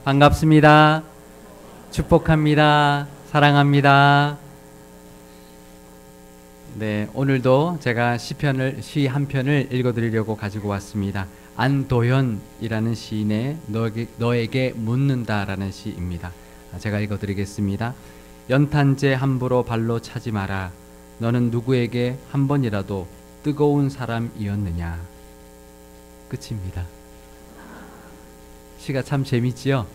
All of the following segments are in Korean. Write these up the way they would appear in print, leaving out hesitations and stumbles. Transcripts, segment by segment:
반갑습니다. 축복합니다. 사랑합니다. 네, 오늘도 제가 시 한 편을 읽어드리려고 가지고 왔습니다. 안도현이라는 시인의 너에게 묻는다라는 시입니다. 제가 읽어드리겠습니다. 연탄재 함부로 발로 차지 마라. 너는 누구에게 한 번이라도 뜨거운 사람이었느냐. 끝입니다. 시가 참 재밌지요?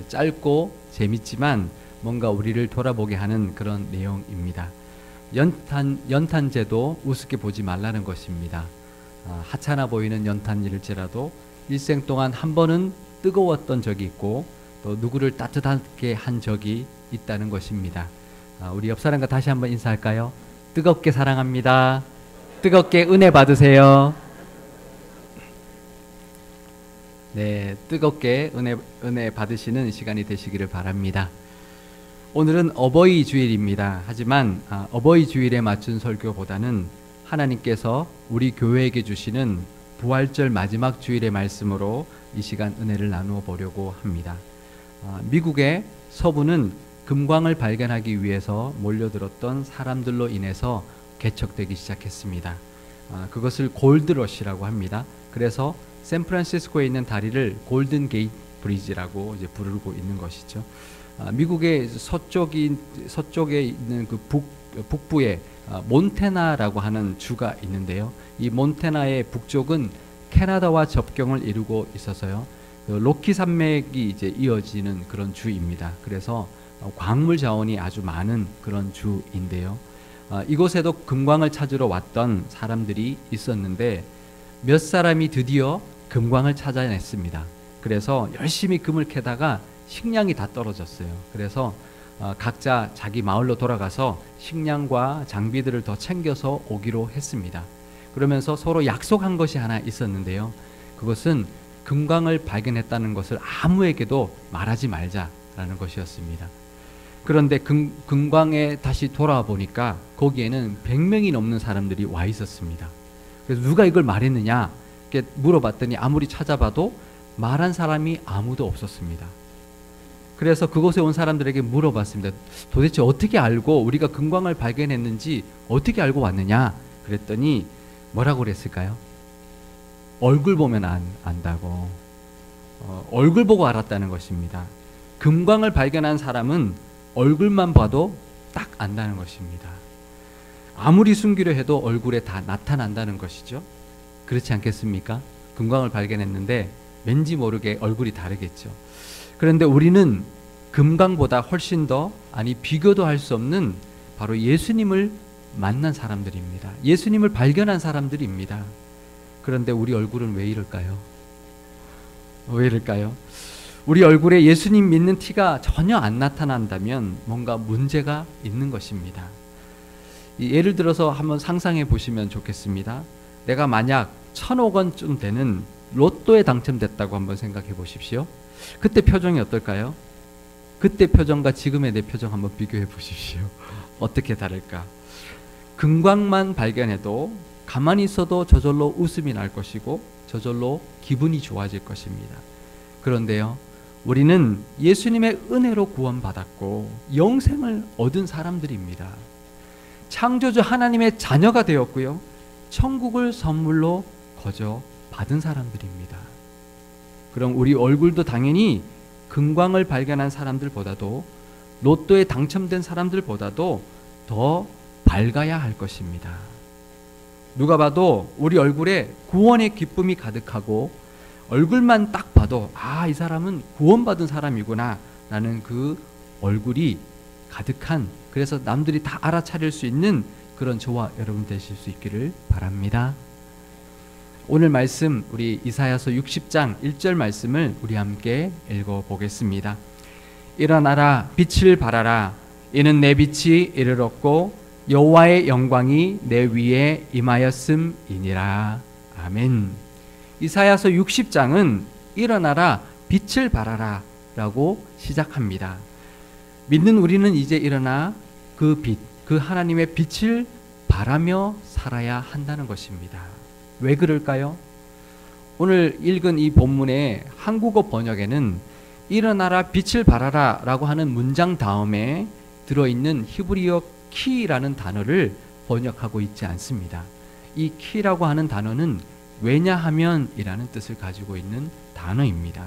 짧고 재밌지만 뭔가 우리를 돌아보게 하는 그런 내용입니다. 연탄재도 우습게 보지 말라는 것입니다. 하찮아 보이는 연탄일지라도 일생 동안 한 번은 뜨거웠던 적이 있고 또 누구를 따뜻하게 한 적이 있다는 것입니다. 우리 옆 사람과 다시 한번 인사할까요? 뜨겁게 사랑합니다. 뜨겁게 은혜 받으세요. 네, 뜨겁게 은혜 받으시는 시간이 되시기를 바랍니다. 오늘은 어버이 주일입니다. 하지만 어버이 주일에 맞춘 설교보다는 하나님께서 우리 교회에게 주시는 부활절 마지막 주일의 말씀으로 이 시간 은혜를 나누어 보려고 합니다. 미국의 서부는 금광을 발견하기 위해서 몰려들었던 사람들로 인해서 개척되기 시작했습니다. 그것을 골드러시라고 합니다. 그래서 샌프란시스코에 있는 다리를 골든 게이트 브리지라고 이제 부르고 있는 것이죠. 미국의 서쪽에 있는 그 북부에 몬태나라고 하는 주가 있는데요. 이 몬태나의 북쪽은 캐나다와 접경을 이루고 있어서요. 그 로키 산맥이 이제 이어지는 그런 주입니다. 그래서 광물 자원이 아주 많은 그런 주인데요. 이곳에도 금광을 찾으러 왔던 사람들이 있었는데 몇 사람이 드디어 금광을 찾아냈습니다. 그래서 열심히 금을 캐다가 식량이 다 떨어졌어요. 그래서 각자 자기 마을로 돌아가서 식량과 장비들을 더 챙겨서 오기로 했습니다. 그러면서 서로 약속한 것이 하나 있었는데요. 그것은 금광을 발견했다는 것을 아무에게도 말하지 말자라는 것이었습니다. 그런데 금광에 다시 돌아와 보니까 거기에는 100명이 넘는 사람들이 와 있었습니다. 그래서 누가 이걸 말했느냐 이렇게 물어봤더니 아무리 찾아봐도 말한 사람이 아무도 없었습니다. 그래서 그곳에 온 사람들에게 물어봤습니다. 도대체 어떻게 알고 우리가 금광을 발견했는지 어떻게 알고 왔느냐 그랬더니 뭐라고 그랬을까요? 얼굴 보면 안다고. 얼굴 보고 알았다는 것입니다. 금광을 발견한 사람은 얼굴만 봐도 딱 안다는 것입니다. 아무리 숨기려 해도 얼굴에 다 나타난다는 것이죠. 그렇지 않겠습니까? 금광을 발견했는데 왠지 모르게 얼굴이 다르겠죠. 그런데 우리는 금광보다 훨씬 더 비교도 할 수 없는 바로 예수님을 만난 사람들입니다. 예수님을 발견한 사람들입니다. 그런데 우리 얼굴은 왜 이럴까요? 왜 이럴까요? 우리 얼굴에 예수님 믿는 티가 전혀 안 나타난다면 뭔가 문제가 있는 것입니다. 예를 들어서 한번 상상해 보시면 좋겠습니다. 내가 만약 1,000억 원쯤 되는 로또에 당첨됐다고 한번 생각해 보십시오. 그때 표정이 어떨까요? 그때 표정과 지금의 내 표정 한번 비교해 보십시오. 어떻게 다를까? 금광만 발견해도 가만히 있어도 저절로 웃음이 날 것이고 저절로 기분이 좋아질 것입니다. 그런데요, 우리는 예수님의 은혜로 구원받았고 영생을 얻은 사람들입니다. 창조주 하나님의 자녀가 되었고요, 천국을 선물로 거저 받은 사람들입니다. 그럼 우리 얼굴도 당연히 금광을 발견한 사람들보다도 로또에 당첨된 사람들보다도 더 밝아야 할 것입니다. 누가 봐도 우리 얼굴에 구원의 기쁨이 가득하고 얼굴만 딱 봐도 이 사람은 구원받은 사람이구나 라는 그 얼굴이 가득한, 그래서 남들이 다 알아차릴 수 있는 그런 저와 여러분 되실 수 있기를 바랍니다. 오늘 말씀 우리 이사야서 60장 1절 말씀을 우리 함께 읽어보겠습니다. 일어나라, 빛을 발하라. 이는 내 빛이 이르렀고 여호와의 영광이 내 위에 임하였음이니라. 아멘. 이사야서 60장은 일어나라, 빛을 발하라 라고 시작합니다. 믿는 우리는 이제 일어나 그 빛, 그 하나님의 빛을 발하며 살아야 한다는 것입니다. 왜 그럴까요? 오늘 읽은 이 본문의 한국어 번역에는 일어나라 빛을 발하라 라고 하는 문장 다음에 들어있는 히브리어 키라는 단어를 번역하고 있지 않습니다. 이 키라고 하는 단어는 왜냐하면 이라는 뜻을 가지고 있는 단어입니다.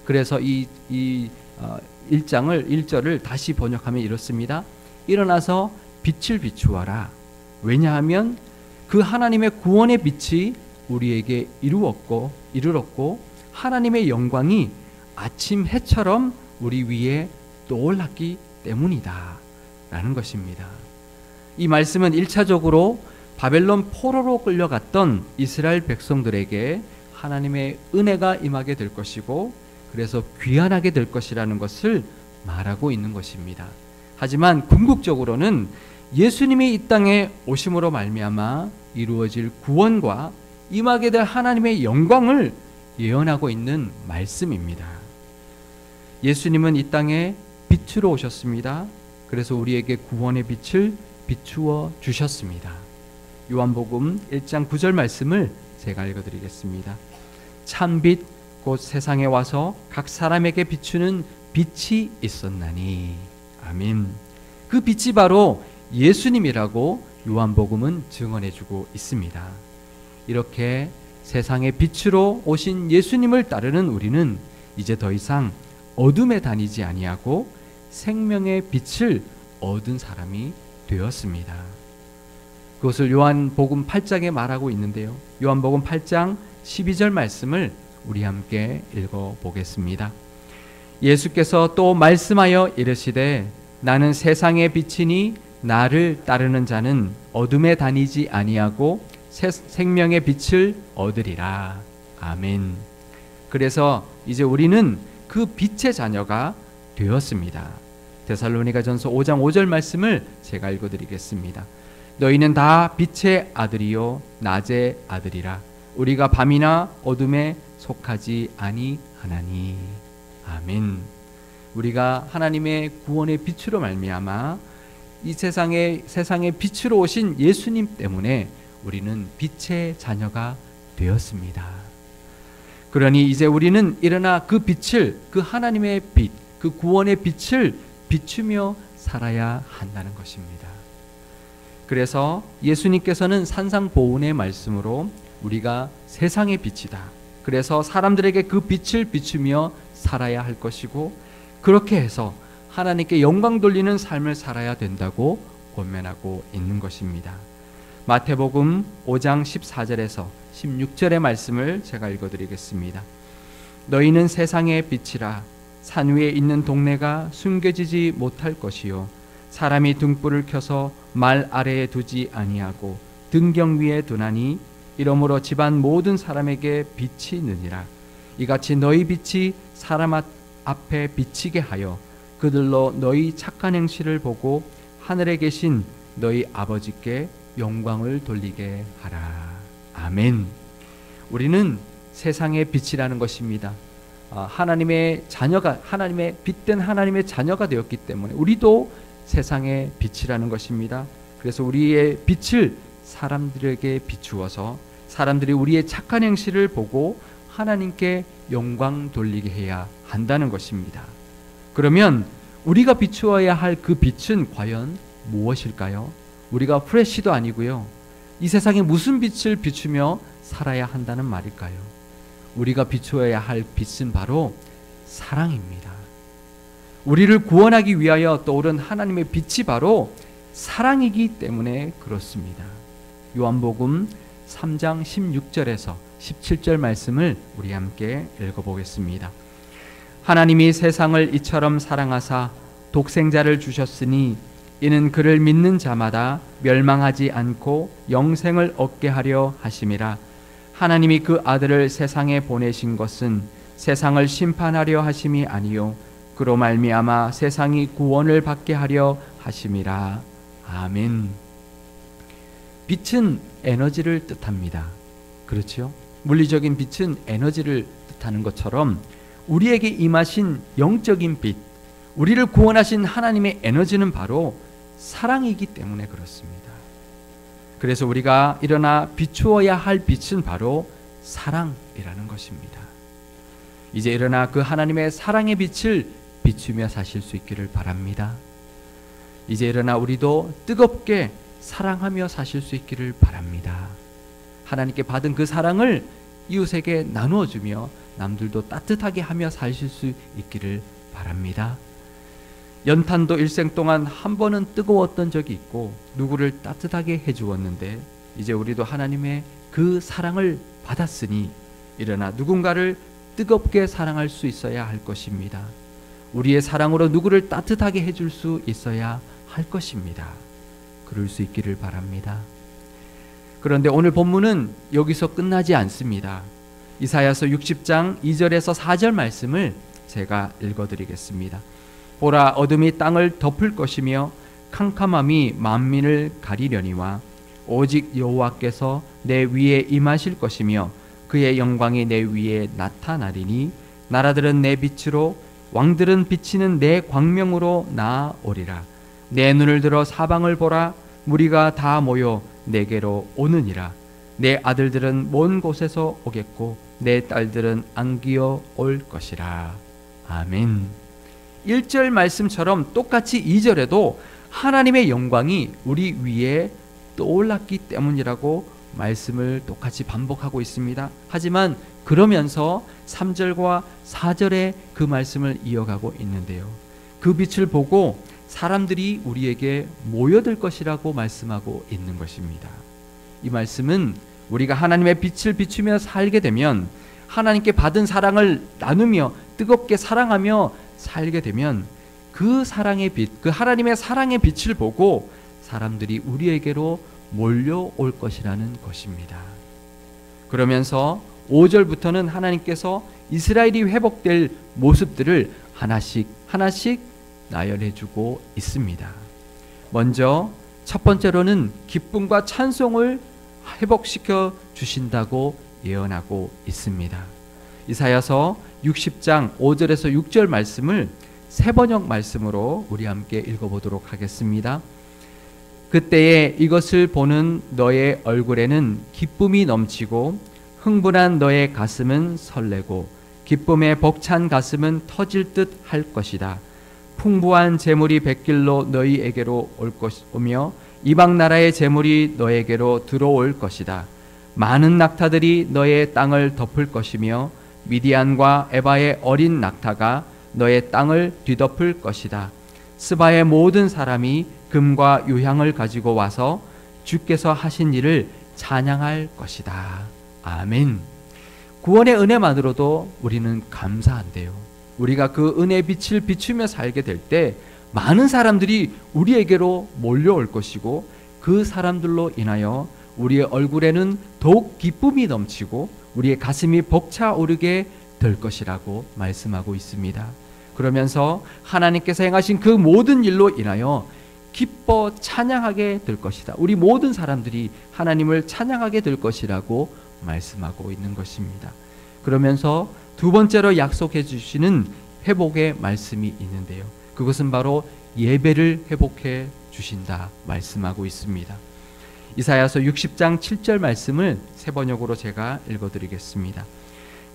그래서 이 1절을 다시 번역하면 이렇습니다. 일어나서 빛을 비추어라. 왜냐하면 그 하나님의 구원의 빛이 우리에게 이르렀고 하나님의 영광이 아침 해처럼 우리 위에 떠올랐기 때문이다 라는 것입니다. 이 말씀은 1차적으로 바벨론 포로로 끌려갔던 이스라엘 백성들에게 하나님의 은혜가 임하게 될 것이고 그래서 귀환하게 될 것이라는 것을 말하고 있는 것입니다. 하지만 궁극적으로는 예수님이 이 땅에 오심으로 말미암아 이루어질 구원과 임하게 될 하나님의 영광을 예언하고 있는 말씀입니다. 예수님은 이 땅에 빛으로 오셨습니다. 그래서 우리에게 구원의 빛을 비추어 주셨습니다. 요한복음 1장 9절 말씀을 제가 읽어드리겠습니다. 참빛 곧 세상에 와서 각 사람에게 비추는 빛이 있었나니. 아멘. 그 빛이 바로 예수님이라고 요한복음은 증언해주고 있습니다. 이렇게 세상의 빛으로 오신 예수님을 따르는 우리는 이제 더 이상 어둠에 다니지 아니하고 생명의 빛을 얻은 사람이 되었습니다. 그것을 요한복음 8장에 말하고 있는데요. 요한복음 8장 12절 말씀을 우리 함께 읽어보겠습니다. 예수께서 또 말씀하여 이르시되 나는 세상의 빛이니 나를 따르는 자는 어둠에 다니지 아니하고 생명의 빛을 얻으리라. 아멘. 그래서 이제 우리는 그 빛의 자녀가 되었습니다. 데살로니가전서 5장 5절 말씀을 제가 읽어드리겠습니다. 너희는 다 빛의 아들이요 낮의 아들이라. 우리가 밤이나 어둠에 속하지 아니하나니. 아멘. 우리가 하나님의 구원의 빛으로 말미암아 이 세상의 빛으로 오신 예수님 때문에 우리는 빛의 자녀가 되었습니다. 그러니 이제 우리는 일어나 그 빛을, 그 하나님의 빛, 그 구원의 빛을 비추며 살아야 한다는 것입니다. 그래서 예수님께서는 산상보훈의 말씀으로 우리가 세상의 빛이다. 그래서 사람들에게 그 빛을 비추며 살아야 할 것이고 그렇게 해서 하나님께 영광 돌리는 삶을 살아야 된다고 권면하고 있는 것입니다. 마태복음 5장 14절에서 16절의 말씀을 제가 읽어드리겠습니다. 너희는 세상의 빛이라. 산 위에 있는 동네가 숨겨지지 못할 것이요 사람이 등불을 켜서 말 아래에 두지 아니하고 등경 위에 두나니 이러므로 집안 모든 사람에게 빛이 느니라. 이같이 너희 빛이 사람 앞에 비치게 하여 그들로 너희 착한 행실을 보고 하늘에 계신 너희 아버지께 영광을 돌리게 하라. 아멘. 우리는 세상의 빛이라는 것입니다. 하나님의 자녀가, 하나님의 빛된 하나님의 자녀가 되었기 때문에 우리도 세상의 빛이라는 것입니다. 그래서 우리의 빛을 사람들에게 비추어서 사람들이 우리의 착한 행실을 보고 하나님께 영광 돌리게 해야 한다는 것입니다. 그러면 우리가 비추어야 할 그 빛은 과연 무엇일까요? 우리가 프레시도 아니고요. 이 세상에 무슨 빛을 비추며 살아야 한다는 말일까요? 우리가 비추어야 할 빛은 바로 사랑입니다. 우리를 구원하기 위하여 떠오른 하나님의 빛이 바로 사랑이기 때문에 그렇습니다. 요한복음 3장 16절에서 17절 말씀을 우리 함께 읽어보겠습니다. 하나님이 세상을 이처럼 사랑하사 독생자를 주셨으니 이는 그를 믿는 자마다 멸망하지 않고 영생을 얻게 하려 하심이라. 하나님이 그 아들을 세상에 보내신 것은 세상을 심판하려 하심이 아니요 그로 말미암아 세상이 구원을 받게 하려 하심이라. 아멘. 빛은 에너지를 뜻합니다. 그렇죠? 물리적인 빛은 에너지를 뜻하는 것처럼 우리에게 임하신 영적인 빛, 우리를 구원하신 하나님의 에너지는 바로 사랑이기 때문에 그렇습니다. 그래서 우리가 일어나 비추어야 할 빛은 바로 사랑이라는 것입니다. 이제 일어나 그 하나님의 사랑의 빛을 비추며 사실 수 있기를 바랍니다. 이제 일어나 우리도 뜨겁게 사랑하며 사실 수 있기를 바랍니다. 하나님께 받은 그 사랑을 이웃에게 나누어 주며 남들도 따뜻하게 하며 사실 수 있기를 바랍니다. 연탄도 일생 동안 한 번은 뜨거웠던 적이 있고 누구를 따뜻하게 해주었는데 이제 우리도 하나님의 그 사랑을 받았으니 일어나 누군가를 뜨겁게 사랑할 수 있어야 할 것입니다. 우리의 사랑으로 누구를 따뜻하게 해줄 수 있어야 할 것입니다. 그럴 수 있기를 바랍니다. 그런데 오늘 본문은 여기서 끝나지 않습니다. 이사야서 60장 2절에서 4절 말씀을 제가 읽어드리겠습니다. 보라, 어둠이 땅을 덮을 것이며 캄캄함이 만민을 가리려니와 오직 여호와께서 내 위에 임하실 것이며 그의 영광이 내 위에 나타나리니 나라들은 내 빛으로 왕들은 비치는 내 광명으로 나아오리라. 내 눈을 들어 사방을 보라. 무리가 다 모여 내게로 오느니라. 내 아들들은 먼 곳에서 오겠고 내 딸들은 안기어 올 것이라. 아멘. 1절 말씀처럼 똑같이 2절에도 하나님의 영광이 우리 위에 떠올랐기 때문이라고 말씀을 똑같이 반복하고 있습니다. 하지만 그러면서 3절과 4절에 그 말씀을 이어가고 있는데요. 그 빛을 보고 사람들이 우리에게 모여들 것이라고 말씀하고 있는 것입니다. 이 말씀은 우리가 하나님의 빛을 비추며 살게 되면, 하나님께 받은 사랑을 나누며 뜨겁게 사랑하며 살게 되면 그 사랑의 빛, 그 하나님의 사랑의 빛을 보고 사람들이 우리에게로 몰려올 것이라는 것입니다. 그러면서 5절부터는 하나님께서 이스라엘이 회복될 모습들을 하나씩 하나씩 나열해 주고 있습니다. 먼저 첫 번째로는 기쁨과 찬송을 회복시켜 주신다고 예언하고 있습니다. 이사야서 60장 5절에서 6절 말씀을 세 번역 말씀으로 우리 함께 읽어보도록 하겠습니다. 그때에 이것을 보는 너의 얼굴에는 기쁨이 넘치고 흥분한 너의 가슴은 설레고 기쁨에 벅찬 가슴은 터질 듯 할 것이다. 풍부한 재물이 백길로 너희에게로 오며 이방 나라의 재물이 너에게로 들어올 것이다. 많은 낙타들이 너의 땅을 덮을 것이며 미디안과 에바의 어린 낙타가 너의 땅을 뒤덮을 것이다. 스바의 모든 사람이 금과 유향을 가지고 와서 주께서 하신 일을 찬양할 것이다. 아멘. 구원의 은혜만으로도 우리는 감사한데요. 우리가 그 은혜의 빛을 비추며 살게 될 때 많은 사람들이 우리에게로 몰려올 것이고 그 사람들로 인하여 우리의 얼굴에는 더욱 기쁨이 넘치고 우리의 가슴이 벅차오르게 될 것이라고 말씀하고 있습니다. 그러면서 하나님께서 행하신 그 모든 일로 인하여 기뻐 찬양하게 될 것이다. 우리 모든 사람들이 하나님을 찬양하게 될 것이라고 말씀하고 있는 것입니다. 그러면서 두 번째로 약속해 주시는 회복의 말씀이 있는데요. 그것은 바로 예배를 회복해 주신다 말씀하고 있습니다. 이사야서 60장 7절 말씀을 세 번역으로 제가 읽어드리겠습니다.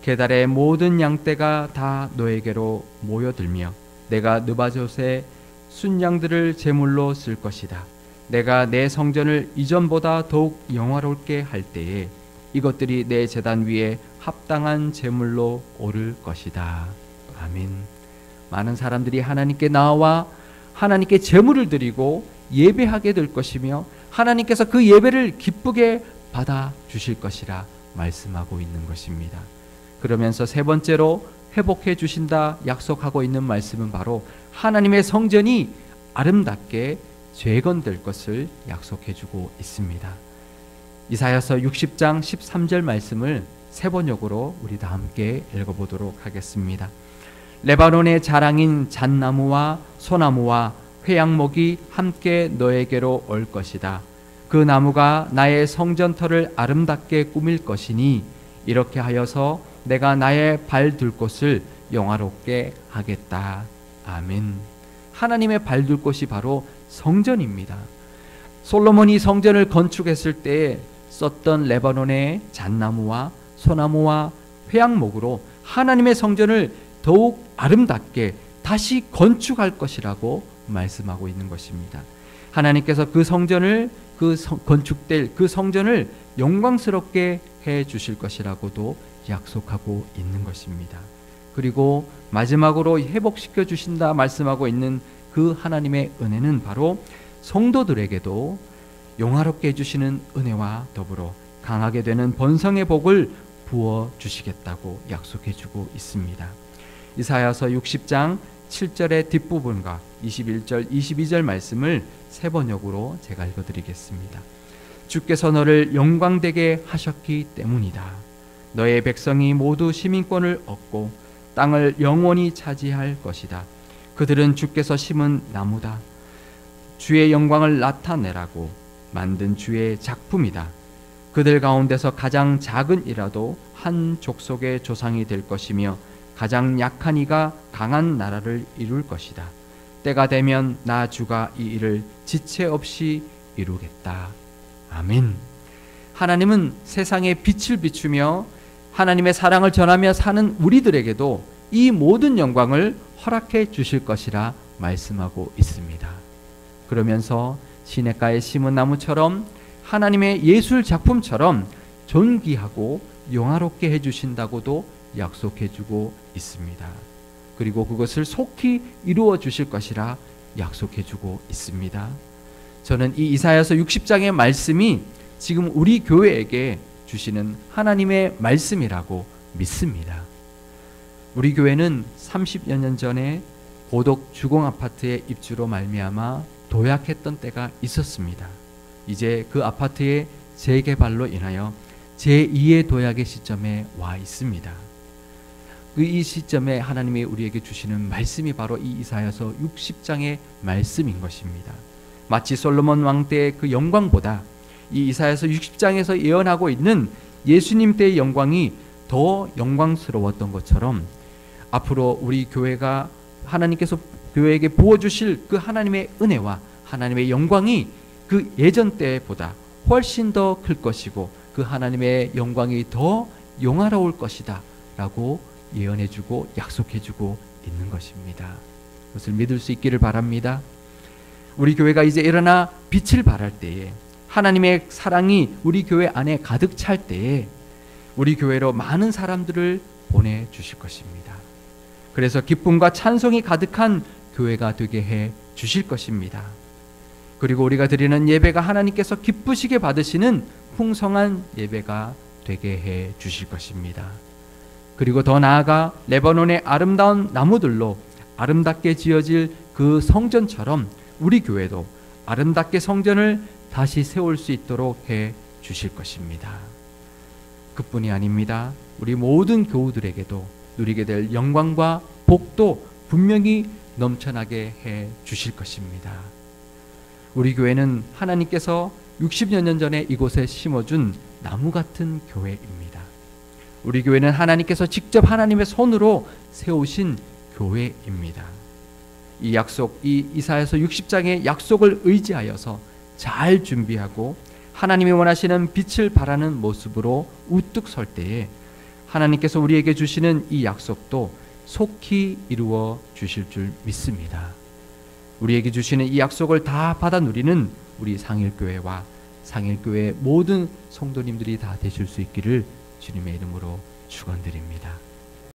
게달의 모든 양떼가 다 너에게로 모여들며 내가 느바롯의 순양들을 제물로 쓸 것이다. 내가 내 성전을 이전보다 더욱 영화롭게 할 때에 이것들이 내 제단 위에 합당한 제물로 오를 것이다. 아멘. 많은 사람들이 하나님께 나와 하나님께 제물을 드리고 예배하게 될 것이며 하나님께서 그 예배를 기쁘게 받아 주실 것이라 말씀하고 있는 것입니다. 그러면서 세 번째로 회복해 주신다 약속하고 있는 말씀은 바로 하나님의 성전이 아름답게 재건될 것을 약속해 주고 있습니다. 이사야서 60장 13절 말씀을 세 번역으로 우리 다 함께 읽어보도록 하겠습니다. 레바논의 자랑인 잣나무와 소나무와 회양목이 함께 너에게로 올 것이다. 그 나무가 나의 성전터를 아름답게 꾸밀 것이니 이렇게 하여서 내가 나의 발 둘 곳을 영화롭게 하겠다. 아멘. 하나님의 발 둘 곳이 바로 성전입니다. 솔로몬이 성전을 건축했을 때 썼던 레바논의 잣나무와 소나무와 회양목으로 하나님의 성전을 더욱 아름답게 다시 건축할 것이라고 말씀하고 있는 것입니다. 하나님께서 그 성전을 건축될 그 성전을 영광스럽게 해 주실 것이라고도 약속하고 있는 것입니다. 그리고 마지막으로 회복시켜 주신다 말씀하고 있는 그 하나님의 은혜는 바로 성도들에게도 영화롭게 해주시는 은혜와 더불어 강하게 되는 번성의 복을 부어 주시겠다고 약속해 주고 있습니다. 이사야서 60장 7절의 뒷부분과 21절 22절 말씀을 세 번역으로 제가 읽어드리겠습니다. 주께서 너를 영광되게 하셨기 때문이다. 너의 백성이 모두 시민권을 얻고 땅을 영원히 차지할 것이다. 그들은 주께서 심은 나무다. 주의 영광을 나타내라고 만든 주의 작품이다. 그들 가운데서 가장 작은 이라도 한 족속의 조상이 될 것이며 가장 약한 이가 강한 나라를 이룰 것이다. 때가 되면 나 주가 이 일을 지체 없이 이루겠다. 아멘. 하나님은 세상에 빛을 비추며 하나님의 사랑을 전하며 사는 우리들에게도 이 모든 영광을 허락해 주실 것이라 말씀하고 있습니다. 그러면서 시냇가에 심은 나무처럼 하나님의 예술 작품처럼 존귀하고 영화롭게 해주신다고도 약속해주고 있습니다. 그리고 그것을 속히 이루어 주실 것이라 약속해주고 있습니다. 저는 이 이사야서 60장의 말씀이 지금 우리 교회에게 주시는 하나님의 말씀이라고 믿습니다. 우리 교회는 30여 년 전에 고독 주공 아파트의 입주로 말미암아 도약했던 때가 있었습니다. 이제 그 아파트의 재개발로 인하여 제2의 도약의 시점에 와 있습니다. 이 시점에 하나님이 우리에게 주시는 말씀이 바로 이 이사야서 60장의 말씀인 것입니다. 마치 솔로몬 왕 때의 그 영광보다 이 이사야서 60장에서 예언하고 있는 예수님 때의 영광이 더 영광스러웠던 것처럼 앞으로 우리 교회가 하나님께서 교회에게 부어주실 그 하나님의 은혜와 하나님의 영광이 그 예전 때보다 훨씬 더 클 것이고 그 하나님의 영광이 더 영화로울 것이다 라고 예언해주고 약속해주고 있는 것입니다. 그것을 믿을 수 있기를 바랍니다. 우리 교회가 이제 일어나 빛을 발할 때에 하나님의 사랑이 우리 교회 안에 가득 찰 때에 우리 교회로 많은 사람들을 보내주실 것입니다. 그래서 기쁨과 찬송이 가득한 교회가 되게 해 주실 것입니다. 그리고 우리가 드리는 예배가 하나님께서 기쁘시게 받으시는 풍성한 예배가 되게 해 주실 것입니다. 그리고 더 나아가 레바논의 아름다운 나무들로 아름답게 지어질 그 성전처럼 우리 교회도 아름답게 성전을 다시 세울 수 있도록 해 주실 것입니다. 그뿐이 아닙니다. 우리 모든 교우들에게도 누리게 될 영광과 복도 분명히 넘쳐나게 해 주실 것입니다. 우리 교회는 하나님께서 60여 년 전에 이곳에 심어준 나무 같은 교회입니다. 우리 교회는 하나님께서 직접 하나님의 손으로 세우신 교회입니다. 이 약속, 이 이사야서 60장의 약속을 의지하여서 잘 준비하고 하나님이 원하시는 빛을 발하는 모습으로 우뚝 설 때에 하나님께서 우리에게 주시는 이 약속도 속히 이루어 주실 줄 믿습니다. 우리에게 주시는 이 약속을 다 받아 누리는 우리 상일교회와 상일교회 모든 성도님들이 다 되실 수 있기를 주님의 이름으로 축원드립니다.